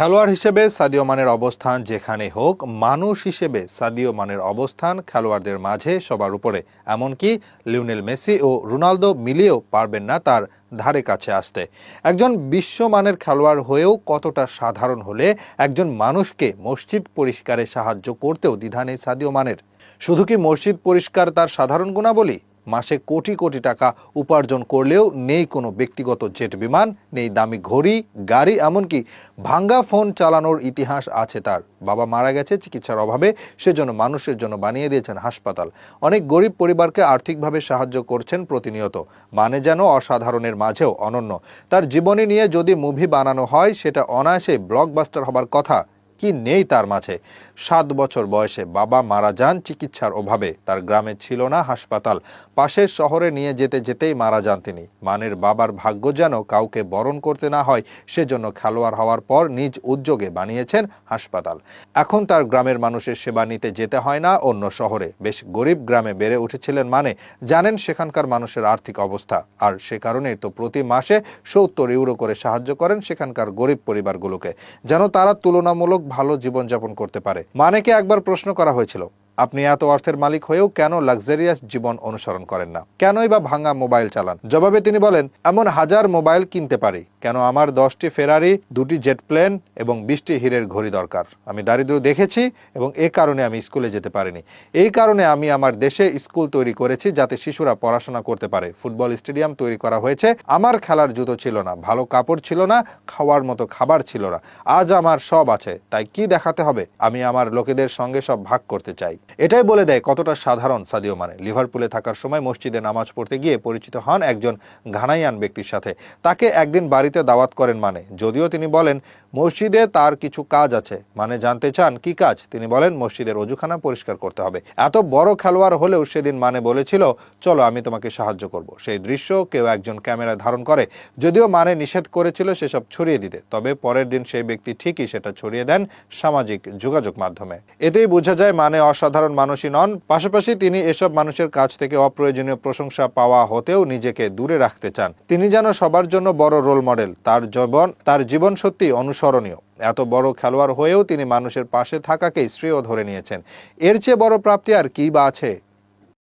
খেলোয়াড় হিসেবে সাদিও মানের অবস্থান যেখানেই হোক, মানুষ হিসেবে সাদিও মানের অবস্থান খেলোয়াড়দের মাঝে সবার উপরে। এমনকি লিওনেল মেসি ও রোনালদো মিলিয়েও পারবেন না তার ধারে কাছে আসতে। একজন বিশ্বমানের খেলোয়াড় হয়েও কতটা সাধারণ হলে একজন মানুষকে মসজিদ পরিষ্কারে সাহায্য করতেও দ্বিধা নেই সাদিও মানের। শুধু কি মসজিদ পরিষ্কার তার সাধারণ গুণাবলী? মাসে কোটি কোটি টাকা উপার্জন করলেও নেই কোনো ব্যক্তিগত জেট বিমান, নেই দামি ঘড়ি, গাড়ি, এমনকি ভাঙ্গা ফোন চালানোর ইতিহাস আছে তার। বাবা মারা গেছে চিকিৎসার অভাবে, সেজন্য মানুষের জন্য বানিয়ে দিয়েছেন হাসপাতাল। অনেক গরিব পরিবারকে আর্থিকভাবে সাহায্য করছেন প্রতিনিয়ত। মানে যেন অসাধারণের মাঝেও অনন্য। তার জীবনী নিয়ে যদি মুভি বানানো হয়, সেটা অনায়াসে ব্লকবাস্টার হবার কথা। কি নেই তার মাঝে? 7 বছর বয়সে বাবা মারা যান চিকিৎসার অভাবে। তার গ্রামে ছিল না হাসপাতাল। পাশের শহরে নিয়ে যেতে যেতেই মারা যান তিনি। মানের বাবার ভাগ্য যেন কাউকে বরণ করতে না হয়, সেজন্য খেলোয়াড় হওয়ার পর নিজ উদ্যোগে বানিয়েছেন হাসপাতাল। এখন তার গ্রামের মানুষের সেবা নিতে যেতে হয় না অন্য শহরে। বেশ গরিব গ্রামে বেড়ে উঠেছিলেন মানে, জানেন সেখানকার মানুষের আর্থিক অবস্থা। আর সে কারণেই তো প্রতি মাসে 70 ইউরো করে সাহায্য করেন সেখানকার গরিব পরিবারগুলোকে, যেন তারা তুলনামূলক ভালো জীবনযাপন করতে পারে। মানেকে একবার প্রশ্ন করা হয়েছিল, আপনি এত অর্থের মালিক হয়েও কেন লাক্সারিয়াস জীবন অনুসরণ করেন না? কেনই বা ভাঙা মোবাইল চালান? জবাবে তিনি বলেন, এমন হাজার মোবাইল কিনতে পারি, কেন আমার 10টি ফেরারি, 2টি জেট প্লেন এবং 20টি হীরের ঘড়ি দরকার? আমি দারিদ্র দেখেছি এবং এ কারণে আমি স্কুলে যেতে পারিনি। এই কারণে আমি আমার দেশে স্কুল তৈরি করেছি যাতে শিশুরা পড়াশোনা করতে পারে। ফুটবল স্টেডিয়াম তৈরি করা হয়েছে। আমার খেলার জুতো ছিল না, ভালো কাপড় ছিল না, খাওয়ার মতো খাবার ছিল না। আজ আমার সব আছে, তাই কি দেখাতে হবে? আমি আমার লোকেদের সঙ্গে সব ভাগ করতে চাই। এটাই বলে দেয় কতটা সাধারণ সাদিও মানে। লিভারপুলে থাকার সময় মসজিদে নামাজ পড়তে গিয়ে পরিচিত হন একজন ঘানাইয়ান ব্যক্তির সাথে। তাকে একদিন বাড়িতে দাওয়াত করেন মানে। যদিও তিনি বলেন মসজিদে তার কিছু কাজ আছে। মানে জানতে চান কি কাজ? তিনি বলেন মসজিদের অজুখানা পরিষ্কার করতে হবে। এত বড় খেলোয়াড় হলেও সেদিন মানে বলেছিল, চলো আমি তোমাকে সাহায্য করব। সেই দৃশ্য কেউ একজন ক্যামেরা ধারণ করে। যদিও মানে নিষেধ করেছিল সেসব ছড়িয়ে দিতে, তবে পরের দিন সেই ব্যক্তি ঠিকই সেটা ছড়িয়ে দেন সামাজিক যোগাযোগ মাধ্যমে। এতেই বোঝা যায় মানে অসাধারণ মানুষই নন, পাশাপাশি তিনি এসব মানুষের কাছ থেকে অপ্রয়োজনীয় প্রশংসা পাওয়া হতেও নিজেকে দূরে রাখতে চান। তিনি যেন সবার জন্য বড় রোল মডেল। তার জীবন সত্যি অনুসরণীয়। এত বড় খেলোয়াড় হয়েও তিনি মানুষের পাশে থাকাকেই শ্রেয় ধরে নিয়েছেন। এর চেয়ে বড় প্রাপ্তি আর কি বা আছে?